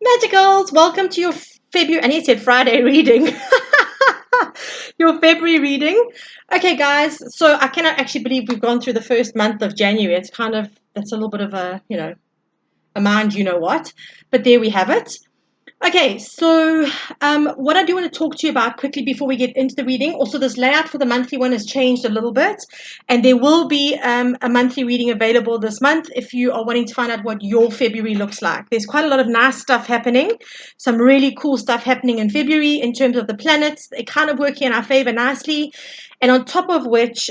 Magicals, welcome to your February, I need to say Friday reading. Your February reading. Okay, guys, so I cannot actually believe we've gone through the first month of January. That's a little bit of a mind you know what. But there we have it. Okay, so what I do want to talk to you about quickly before we get into the reading, also this layout for the monthly one has changed a little bit, and there will be a monthly reading available this month if you are wanting to find out what your February looks like. There's quite a lot of nice stuff happening, some really cool stuff happening in February in terms of the planets. They're kind of working in our favor nicely, and on top of which,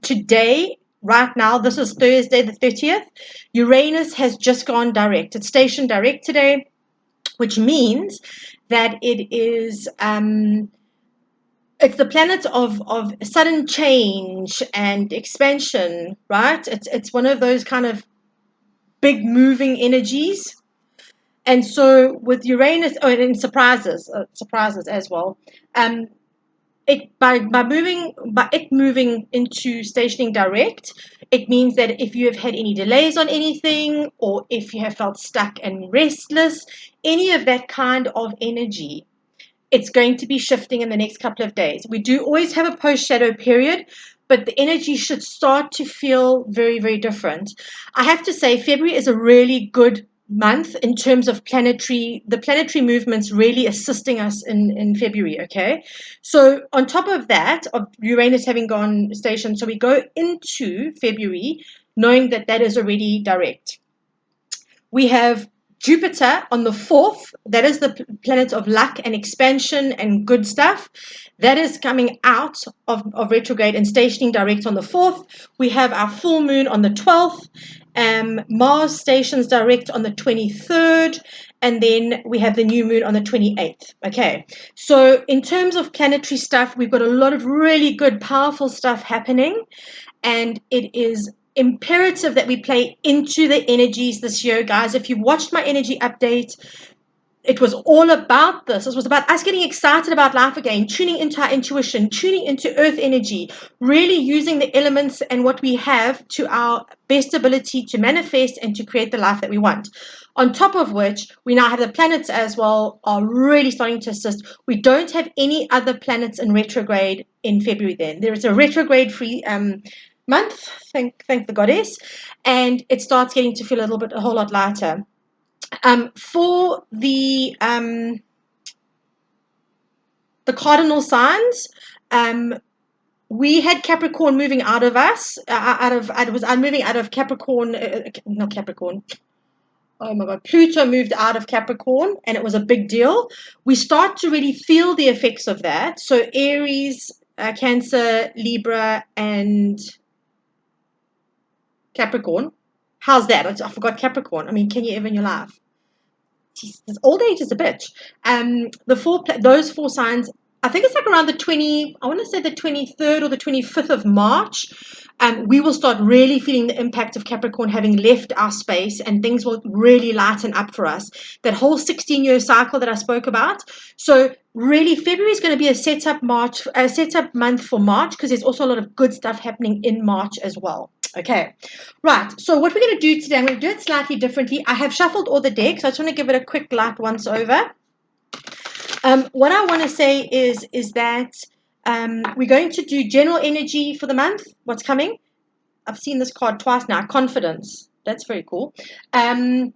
today, right now, this is Thursday the 30th, Uranus has just gone direct. It's stationed direct today, which means that it's the planet of sudden change and expansion, right? It's one of those kind of big moving energies. And so with Uranus, and surprises as well. By it moving into stationing direct, it means that if you have had any delays on anything, or if you have felt stuck and restless, any of that kind of energy, it's going to be shifting in the next couple of days. We do always have a post-shadow period, but the energy should start to feel very, very different. I have to say, February is a really good month in terms of the planetary movements really assisting us in February, okay? So on top of that, of Uranus having gone station, so we go into February knowing that that is already direct. We have Jupiter on the 4th, that is the planet of luck and expansion and good stuff. That is coming out of retrograde and stationing direct on the 4th. We have our full moon on the 12th. Mars stations direct on the 23rd. And then we have the new moon on the 28th. Okay, so in terms of planetary stuff, we've got a lot of really good, powerful stuff happening. And it is imperative that we play into the energies this year, guys. If you've watched my energy update, it was all about this. It was about us getting excited about life again, tuning into our intuition, tuning into earth energy, really using the elements and what we have to our best ability to manifest and to create the life that we want. On top of which, we now have the planets as well are really starting to assist. We don't have any other planets in retrograde in February then. There is a retrograde-free month, thank the goddess, and it starts getting to feel a whole lot lighter. For the cardinal signs, we had Capricorn moving out of us, moving out of Capricorn, not Capricorn. Oh my God, Pluto moved out of Capricorn, and it was a big deal. We start to really feel the effects of that. So Aries, Cancer, Libra, and Capricorn. How's that? I forgot Capricorn. I mean, can you ever in your life? Jeez, this old age is a bitch. Those four signs, I think it's like around I want to say the 23rd or the 25th of March, we will start really feeling the impact of Capricorn having left our space, and things will really lighten up for us. That whole 16-year cycle that I spoke about. So really, February is going to be a setup month for March, because there's also a lot of good stuff happening in March as well. Okay, right. So what we're going to do today, I'm going to do it slightly differently. I have shuffled all the decks. So I just want to give it a quick light once over. What I want to say is that we're going to do general energy for the month. What's coming? I've seen this card twice now. Confidence. That's very cool. We're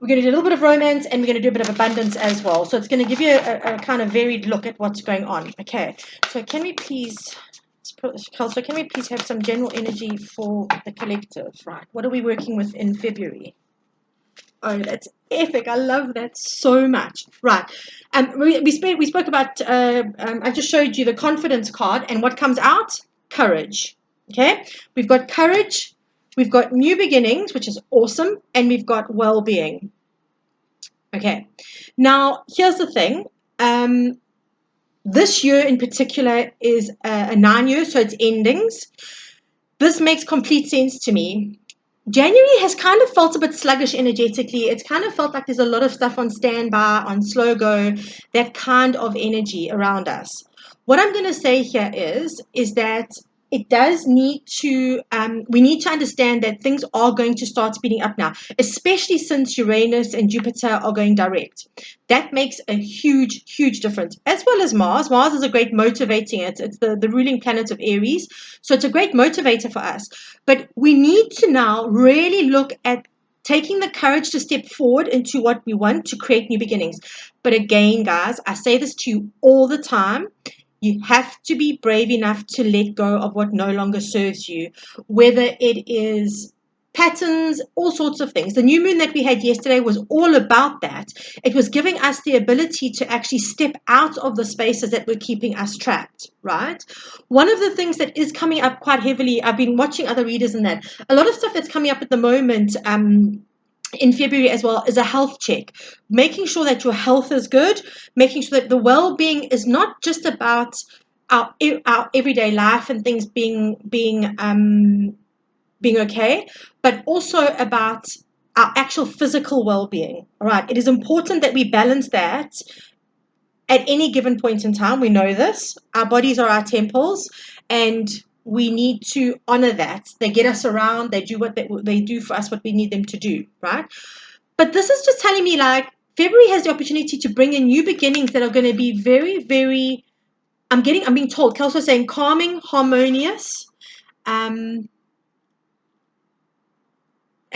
going to do a little bit of romance, and we're going to do a bit of abundance as well. So it's going to give you a kind of varied look at what's going on. Okay. So can we please have some general energy for the collective? Right. What are we working with in February? Oh, that's epic. I love that so much. Right. We spoke about, I just showed you the confidence card, and what comes out? Courage. Okay. We've got courage. We've got new beginnings, which is awesome. And we've got well-being. Okay. Now, here's the thing. This year in particular is a 9-year, so it's endings. This makes complete sense to me. January has kind of felt a bit sluggish energetically. It's kind of felt like there's a lot of stuff on standby, on slow go, that kind of energy around us. What I'm going to say here is that it does need to, we need to understand that things are going to start speeding up now, especially since Uranus and Jupiter are going direct. That makes a huge, huge difference, as well as Mars. Mars is a great motivating, it's the ruling planet of Aries. So it's a great motivator for us. But we need to now really look at taking the courage to step forward into what we want to create new beginnings. But again, guys, I say this to you all the time. You have to be brave enough to let go of what no longer serves you, whether it is patterns, all sorts of things. The new moon that we had yesterday was all about that. It was giving us the ability to actually step out of the spaces that were keeping us trapped, right? One of the things that is coming up quite heavily, I've been watching other readers in that, a lot of stuff that's coming up at the moment, in February as well, is a health check, making sure that your health is good, making sure that the well-being is not just about our everyday life and things being okay, but also about our actual physical well-being. All right, it is important that we balance that at any given point in time. We know this. Our bodies are our temples, and we need to honor that. They get us around. They do what they do for us, what we need them to do, right? But this is just telling me, like, February has the opportunity to bring in new beginnings that are going to be very, very, I'm being told, Kelso saying calming, harmonious, and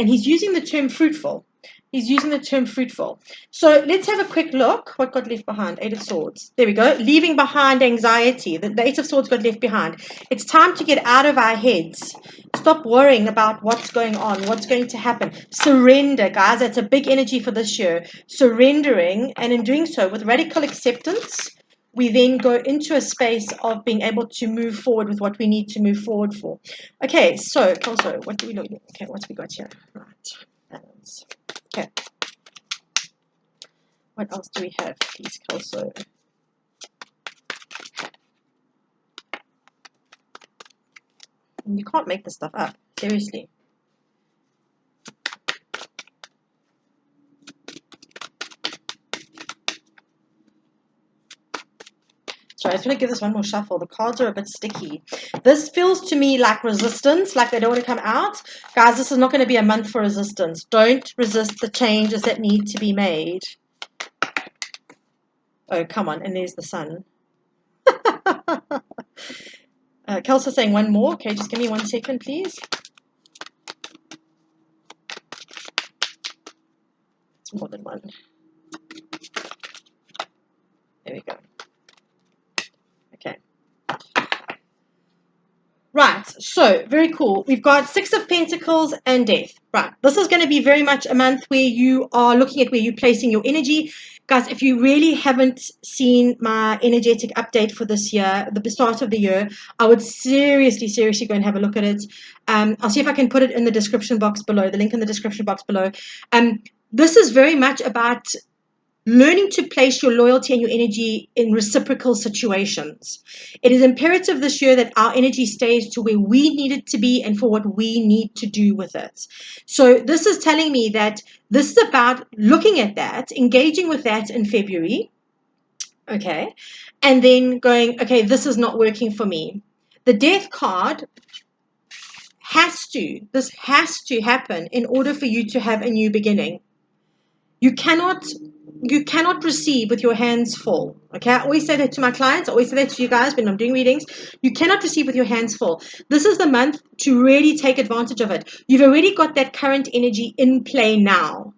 he's using the term fruitful. He's using the term fruitful. So let's have a quick look. What got left behind? Eight of Swords. There we go. Leaving behind anxiety. The Eight of Swords got left behind. It's time to get out of our heads. Stop worrying about what's going on, what's going to happen. Surrender, guys. That's a big energy for this year. Surrendering, and in doing so, with radical acceptance, we then go into a space of being able to move forward with what we need to move forward for. Okay, so, Kelso, what do we look at? Okay, what's we got here? Right. Balance. Okay. What else do we have, please, Kelso? You can't make this stuff up. Seriously. Sorry, I just want to give this one more shuffle. The cards are a bit sticky. This feels to me like resistance, like they don't want to come out. Guys, this is not going to be a month for resistance. Don't resist the changes that need to be made. Oh, come on. And there's the sun. Kelso saying one more. Okay, just give me 1 second, please. It's more than one. There we go. Okay. Right, so very cool. We've got Six of Pentacles and Death. Right, this is going to be very much a month where you are looking at where you're placing your energy. Guys, if you really haven't seen my energetic update for this year, the start of the year, I would seriously go and have a look at it. I'll see if I can put it in the description box below, the link in the description box below. This is very much about learning to place your loyalty and your energy in reciprocal situations. It is imperative this year that our energy stays to where we need it to be and for what we need to do with it. So this is telling me that this is about looking at that, engaging with that in February, okay, and then going, okay, this is not working for me. The Death card this has to happen in order for you to have a new beginning. You cannot receive with your hands full. Okay, I always say that to my clients. I always say that to you guys when I'm doing readings. You cannot receive with your hands full. This is the month to really take advantage of it. You've already got that current energy in play now.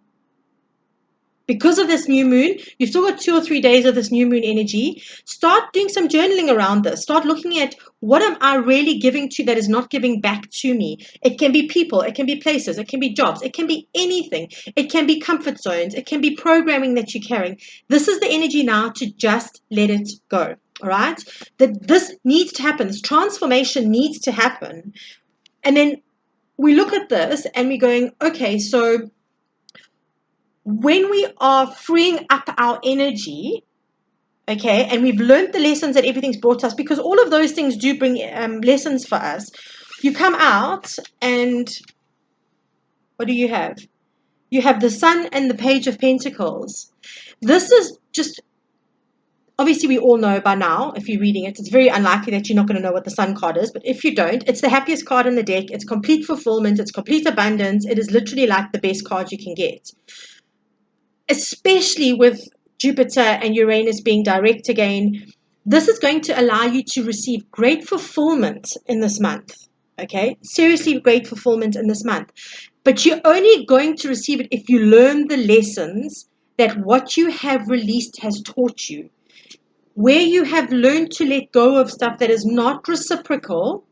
Because of this new moon, you've still got 2 or 3 days of this new moon energy. Start doing some journaling around this. Start looking at what am I really giving to that is not giving back to me. It can be people, it can be places, it can be jobs, it can be anything. It can be comfort zones, it can be programming that you're carrying. This is the energy now to just let it go. All right? That this needs to happen. This transformation needs to happen. And then we look at this and we're going, okay, so when we are freeing up our energy, okay, and we've learned the lessons that everything's brought us, because all of those things do bring lessons for us. You come out and what do you have? You have the Sun and the Page of Pentacles. This is just obviously we all know by now, if you're reading it, it's very unlikely that you're not going to know what the Sun card is. But if you don't, it's the happiest card in the deck. It's complete fulfillment. It's complete abundance. It is literally like the best card you can get, especially with Jupiter and Uranus being direct again. This is going to allow you to receive great fulfillment in this month. Okay, seriously, great fulfillment in this month. But you're only going to receive it if you learn the lessons that what you have released has taught you. Where you have learned to let go of stuff that is not reciprocal,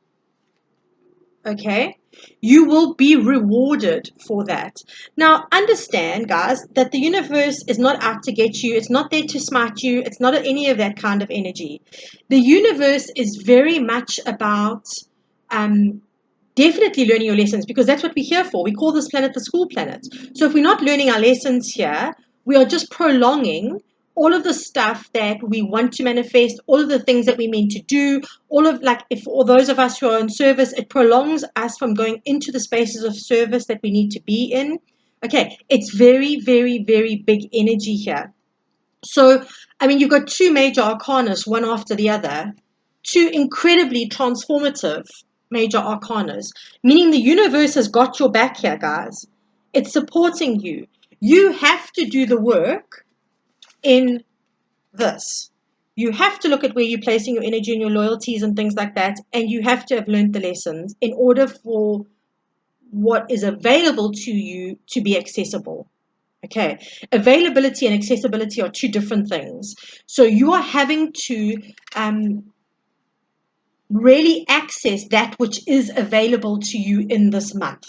okay, you will be rewarded for that. Now, understand, guys, that the universe is not out to get you. It's not there to smite you. It's not any of that kind of energy. The universe is very much about definitely learning your lessons, because that's what we're here for. We call this planet the school planet. So if we're not learning our lessons here, we are just prolonging all of the stuff that we want to manifest, all of the things that we mean to do, all of, like, if for those of us who are in service, it prolongs us from going into the spaces of service that we need to be in. Okay, it's very, very, very big energy here. So, I mean, you've got two major arcanas, one after the other, two incredibly transformative major arcanas, meaning the universe has got your back here, guys. It's supporting you. You have to do the work in this. You have to look at where you're placing your energy and your loyalties and things like that, and you have to have learned the lessons in order for what is available to you to be accessible. Okay, availability and accessibility are two different things. So you are having to really access that which is available to you in this month.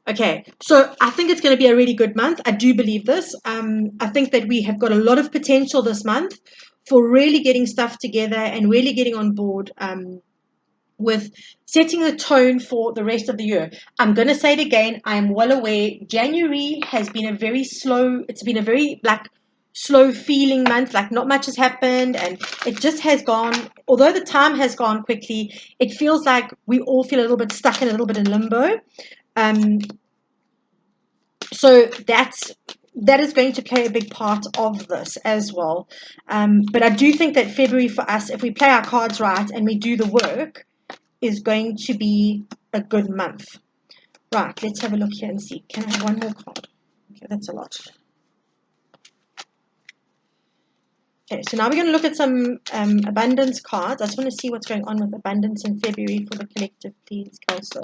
Okay, so I think it's going to be a really good month. I do believe this. I think that we have got a lot of potential this month for really getting stuff together and really getting on board with setting the tone for the rest of the year. I'm going to say it again. I'm well aware January has been a very slow, it's been a very slow feeling month, like not much has happened, and it just has gone, although the time has gone quickly, it feels like we all feel a little bit stuck and a little bit in limbo. So that is going to play a big part of this as well. But I do think that February for us, if we play our cards right and we do the work, is going to be a good month. Right, let's have a look here and see. Can I have one more card? Okay, that's a lot. Okay, so now we're going to look at some abundance cards. I just want to see what's going on with abundance in February for the collective, please, Kelso.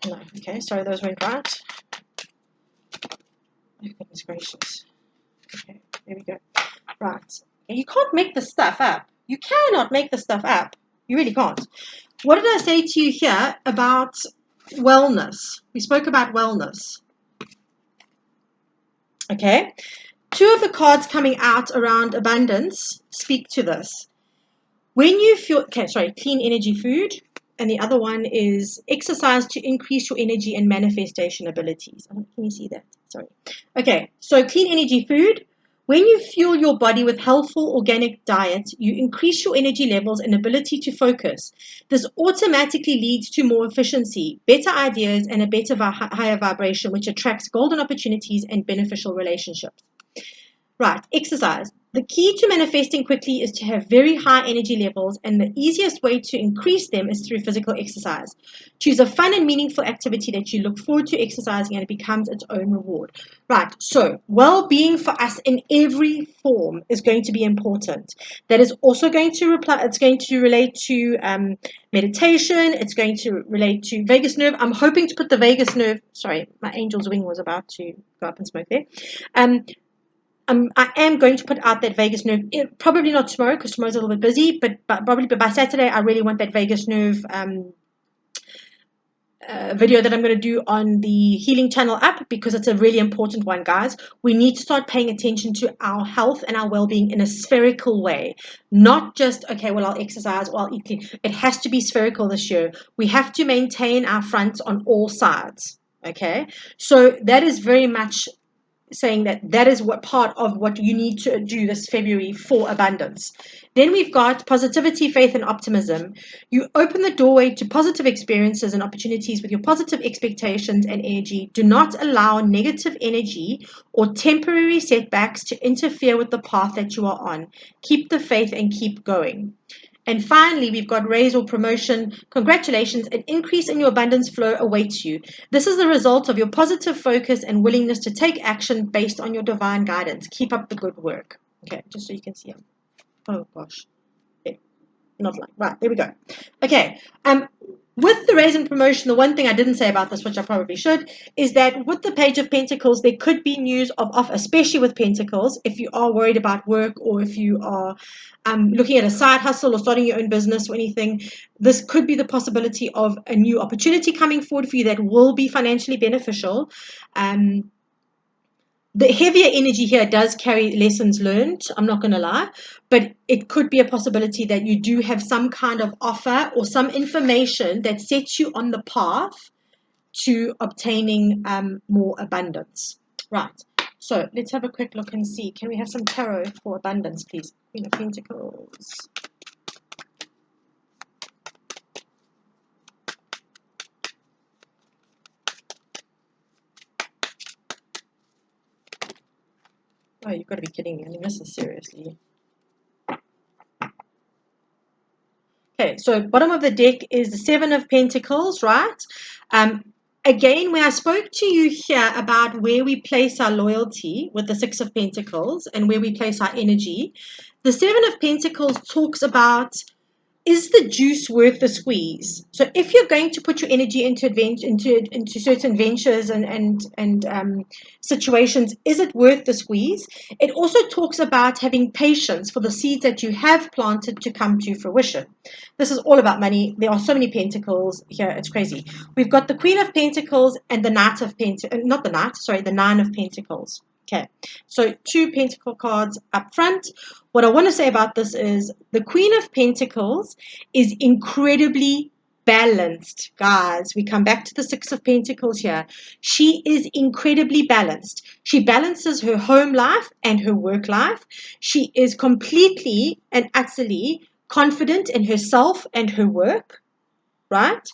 No, okay, sorry, those went right. Oh, goodness gracious. Okay, there we go. Right. You can't make this stuff up. You cannot make this stuff up. You really can't. What did I say to you here about wellness? We spoke about wellness. Okay. Two of the cards coming out around abundance speak to this. When you feel, okay, sorry, clean energy food. And the other one is exercise to increase your energy and manifestation abilities. Can you see that? Sorry. Okay, so clean energy food. When you fuel your body with healthful organic diet, you increase your energy levels and ability to focus. This automatically leads to more efficiency, better ideas, and a better higher vibration, which attracts golden opportunities and beneficial relationships. Right, exercise. The key to manifesting quickly is to have very high energy levels, and the easiest way to increase them is through physical exercise. Choose a fun and meaningful activity that you look forward to exercising, and it becomes its own reward. Right, so well-being for us in every form is going to be important. That is also going to relate to meditation. It's going to relate to vagus nerve. I'm hoping to put the vagus nerve, sorry, my angel's wing was about to go up in smoke there. I am going to put out that vagus nerve, probably not tomorrow because tomorrow's a little bit busy, but probably by Saturday, I really want that vagus nerve video that I'm going to do on the Healing Channel app, because it's a really important one, guys. We need to start paying attention to our health and our well-being in a spherical way, not just, okay, well, I'll exercise or I'll eat clean. It has to be spherical this year. We have to maintain our front on all sides, okay? So that is very much saying that that is what part of what you need to do this February for abundance. Then we've got positivity, faith, and optimism. You open the doorway to positive experiences and opportunities with your positive expectations and energy. Do not allow negative energy or temporary setbacks to interfere with the path that you are on. Keep the faith and keep going. And finally, we've got raise or promotion. Congratulations, an increase in your abundance flow awaits you. This is the result of your positive focus and willingness to take action based on your divine guidance. Keep up the good work. Okay, just so you can see. Oh gosh. Okay. Not like right, there we go. Okay. With the raise and promotion, the one thing I didn't say about this, which I probably should, is that with the Page of Pentacles, there could be news of offer, especially with Pentacles, if you are worried about work or if you are looking at a side hustle or starting your own business or anything. This could be the possibility of a new opportunity coming forward for you that will be financially beneficial. The heavier energy here does carry lessons learned, I'm not going to lie, but it could be a possibility that you do have some kind of offer or some information that sets you on the path to obtaining more abundance. Right, so let's have a quick look and see. Can we have some tarot for abundance, please? Queen of Pentacles. Oh, you've got to be kidding me. I mean, this is seriously. Okay, so bottom of the deck is the Seven of Pentacles, right? Again, when I spoke to you here about where we place our loyalty with the Six of Pentacles and where we place our energy, the Seven of Pentacles talks about, is the juice worth the squeeze? So if you're going to put your energy into certain ventures and situations, is it worth the squeeze? It also talks about having patience for the seeds that you have planted to come to fruition. This is all about money. There are so many pentacles here. It's crazy. We've got the Queen of Pentacles and the Knight of Pentacles. Not the Knight, sorry, the Nine of Pentacles. Okay, so two pentacle cards up front. What I want to say about this is the Queen of Pentacles is incredibly balanced, guys. We come back to the Six of Pentacles here. She is incredibly balanced. She balances her home life and her work life. She is completely and utterly confident in herself and her work. Right?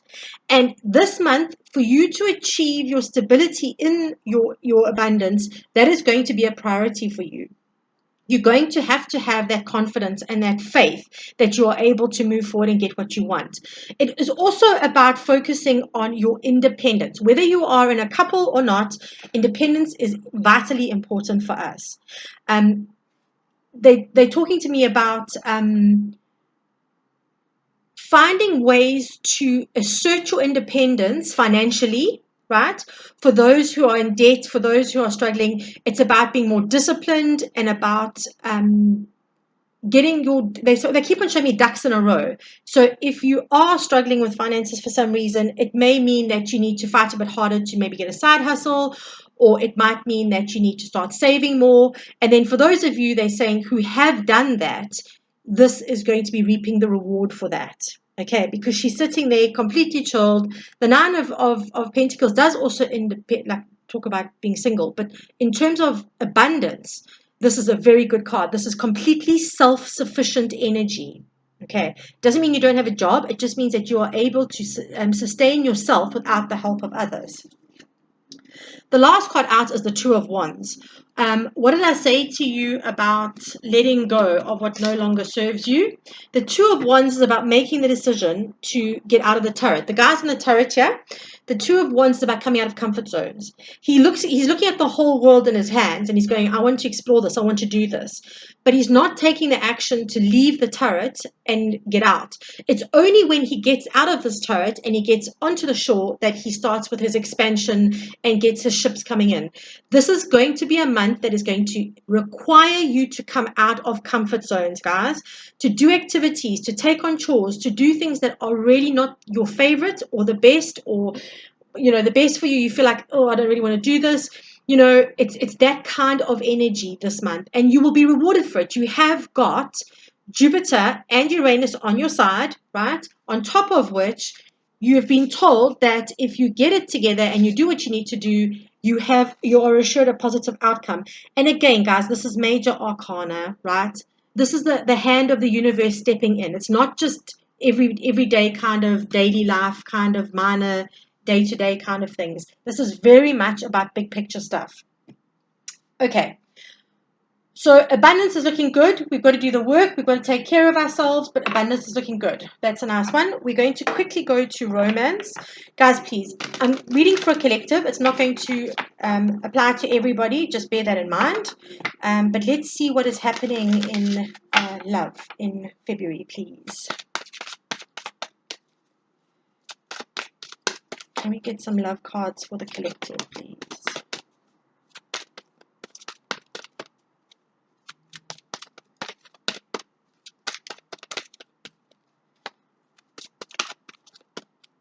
And this month, for you to achieve your stability in your abundance, that is going to be a priority for you. You're going to have that confidence and that faith that you are able to move forward and get what you want. It is also about focusing on your independence. Whether you are in a couple or not, independence is vitally important for us. They're talking to me about finding ways to assert your independence financially, right? For those who are in debt, for those who are struggling, it's about being more disciplined and about getting they keep on showing me ducks in a row. So if you are struggling with finances for some reason, it may mean that you need to fight a bit harder to maybe get a side hustle, or it might mean that you need to start saving more. And then for those of you, they're saying, who have done that, this is going to be reaping the reward for that. Okay, because she's sitting there completely chilled. The Nine of Pentacles does also talk about being single, but in terms of abundance, this is a very good card. This is completely self-sufficient energy. Okay, doesn't mean you don't have a job. It just means that you are able to sustain yourself without the help of others. The last card out is the Two of Wands. What did I say to you about letting go of what no longer serves you? The Two of Wands is about making the decision to get out of the turret. The guys in the turret here, the Two of Wands is about coming out of comfort zones. He's looking at the whole world in his hands and he's going, I want to explore this. I want to do this. But he's not taking the action to leave the turret and get out. It's only when he gets out of this turret and he gets onto the shore that he starts with his expansion and gets his ships coming in. This is going to be a month that is going to require you to come out of comfort zones, guys, to do activities, to take on chores, to do things that are really not your favorite or the best, or the best for you. You feel like, oh, I don't really want to do this. It's that kind of energy this month, and you will be rewarded for it. You have got Jupiter and Uranus on your side, right? On top of which you have been told that if you get it together and you do what you need to do, you are assured a positive outcome. And again, guys, this is major arcana, right? This is the hand of the universe stepping in. It's not just everyday kind of daily life, kind of minor day-to-day kind of things. This is very much about big picture stuff. Okay. So abundance is looking good. We've got to do the work. We've got to take care of ourselves, but abundance is looking good. That's a nice one. We're going to quickly go to romance. Guys, please, I'm reading for a collective. It's not going to apply to everybody. Just bear that in mind. But let's see what is happening in love in February, please. Can we get some love cards for the collective, please?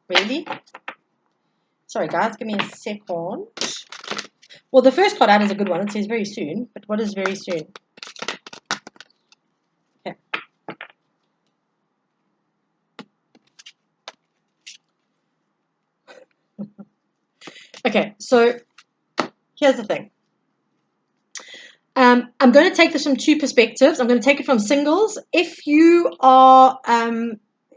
Really? Sorry, guys, give me a second. Well, the first card out is a good one. It says very soon, but what is very soon? Okay. Okay, so here's the thing. I'm going to take this from two perspectives. I'm going to take it from singles. If you are,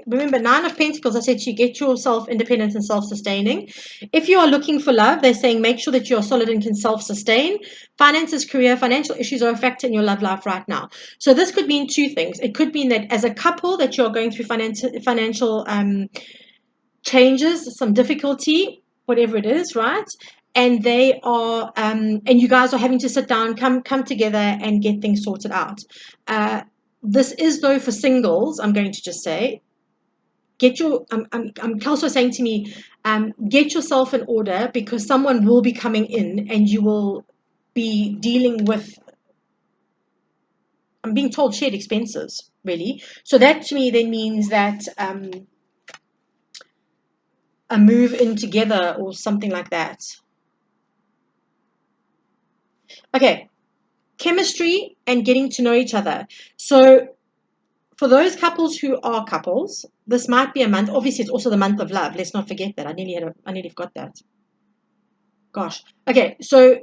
remember, 9 of Pentacles, I said to you, get yourself independent and self-sustaining. If you are looking for love, they're saying make sure that you're solid and can self-sustain. Finances, career, financial issues are a factor in your love life right now. So this could mean two things. It could mean that as a couple that you're going through financial changes, some difficulty, whatever it is, right? And they are, and you guys are having to sit down, come together and get things sorted out. This is though for singles. I'm going to just say, get your. I'm also saying to me, get yourself in order because someone will be coming in and you will be dealing with. I'm being told shared expenses, really. So that to me then means that a move in together or something like that. Okay, chemistry and getting to know each other. So for those couples who are couples, this might be a month. Obviously, it's also the month of love. Let's not forget that. I nearly forgot that. Gosh. Okay, so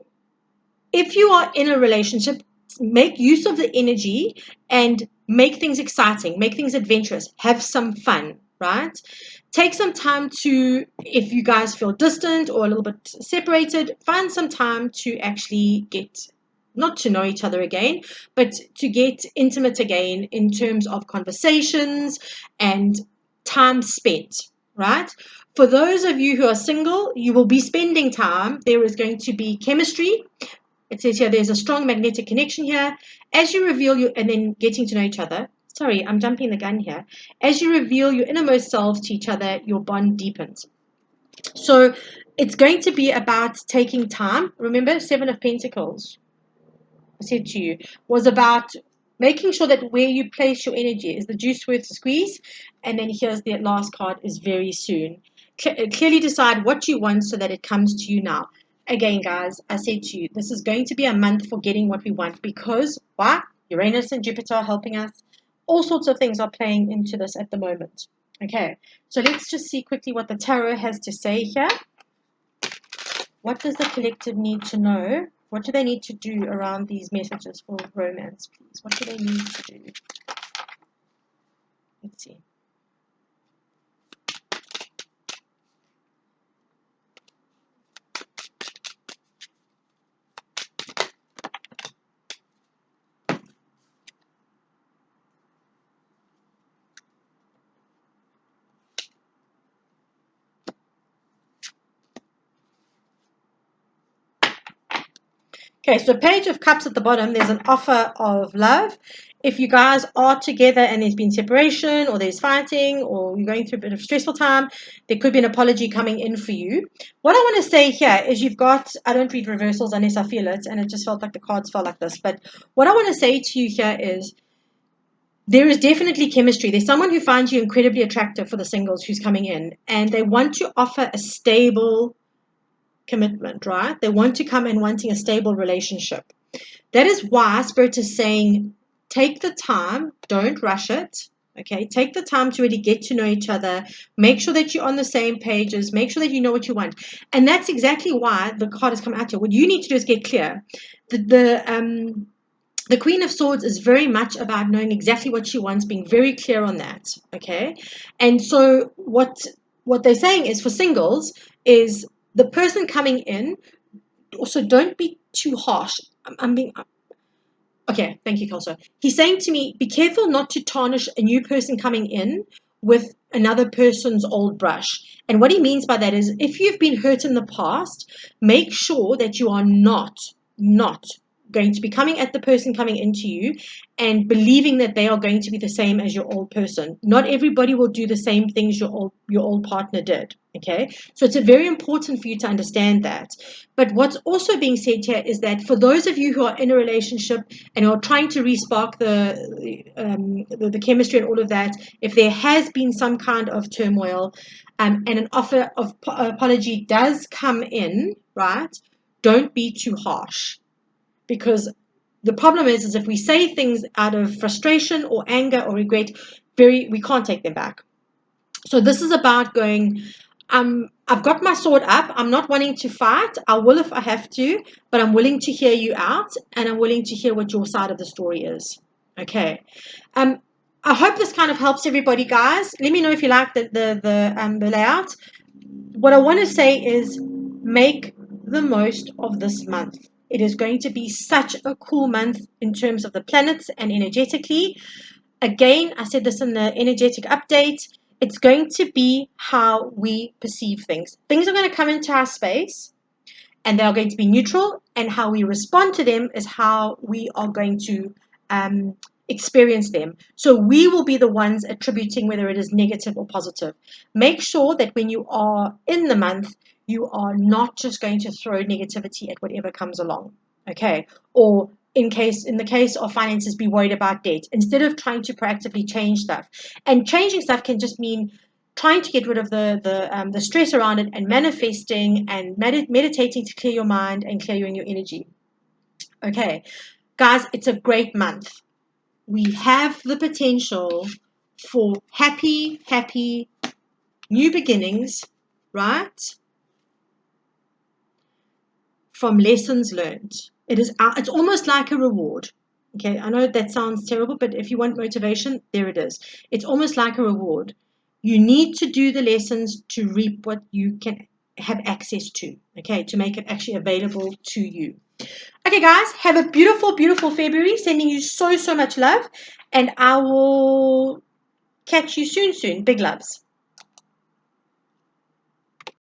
if you are in a relationship, make use of the energy and make things exciting, make things adventurous, have some fun, right? Take some time to, if you guys feel distant or a little bit separated, find some time to actually get, not to know each other again, but to get intimate again in terms of conversations and time spent, right? For those of you who are single, you will be spending time. There is going to be chemistry. It says here there's a strong magnetic connection here. As you reveal your, and then getting to know each other. Sorry, I'm jumping the gun here. As you reveal your innermost selves to each other, your bond deepens. So it's going to be about taking time. Remember, 7 of Pentacles, I said to you, was about making sure that where you place your energy is the juice worth the squeeze. And then here's the last card is very soon. Clearly decide what you want so that it comes to you now. Again, guys, I said to you, this is going to be a month for getting what we want because, why? Uranus and Jupiter are helping us. All sorts of things are playing into this at the moment. Okay, so let's just see quickly what the tarot has to say here. What does the collective need to know? What do they need to do around these messages for romance, please? What do they need to do? Let's see. Okay, so Page of Cups at the bottom, there's an offer of love. If you guys are together and there's been separation or there's fighting or you're going through a bit of stressful time, there could be an apology coming in for you. What I want to say here is you've got, I don't read reversals unless I feel it, and it just felt like the cards fell like this. But what I want to say to you here is there is definitely chemistry. There's someone who finds you incredibly attractive for the singles who's coming in, and they want to offer a stable commitment, right? They want to come in wanting a stable relationship. That is why Spirit is saying, take the time, don't rush it, Okay, take the time to really get to know each other. Make sure that you're on the same pages. Make sure that you know what you want. And that's exactly why the card has come out here. What you need to do is get clear. The Queen of Swords is very much about knowing exactly what she wants, being very clear on that. Okay, and so what they're saying is for singles is the person coming in. Also, don't be too harsh. I'm being okay. Thank you, Kelso. He's saying to me, be careful not to tarnish a new person coming in with another person's old brush. And what he means by that is if you've been hurt in the past, make sure that you are not going to be coming at the person coming into you and believing that they are going to be the same as your old person. Not everybody will do the same things your old partner did. Okay, so it's very important for you to understand that. But what's also being said here is that for those of you who are in a relationship and are trying to respark the chemistry and all of that, if there has been some kind of turmoil, and an offer of apology does come in, right? Don't be too harsh, because the problem is if we say things out of frustration or anger or regret, we can't take them back. So this is about going, I've got my sword up. I'm not wanting to fight. I will if I have to, but I'm willing to hear you out, and I'm willing to hear what your side of the story is. Okay. I hope this kind of helps everybody, guys. Let me know if you like the layout. What I want to say is make the most of this month. It is going to be such a cool month in terms of the planets and energetically. Again, I said this in the energetic update. It's going to be how we perceive things. Things are going to come into our space and they are going to be neutral, and how we respond to them is how we are going to experience them. So we will be the ones attributing whether it is negative or positive. Make sure that when you are in the month, you are not just going to throw negativity at whatever comes along. Okay, or in the case of finances, be worried about debt instead of trying to proactively change stuff. And changing stuff can just mean trying to get rid of the stress around it, and manifesting and meditating to clear your mind and clearing your energy. Okay, guys, it's a great month. We have the potential for happy new beginnings, right? From lessons learned. It's almost like a reward. Okay, I know that sounds terrible, but if you want motivation, there it is. It's almost like a reward. You need to do the lessons to reap what you can have access to, okay, to make it actually available to you. Okay, guys, have a beautiful February. Sending you so much love, and I will catch you soon. Big loves.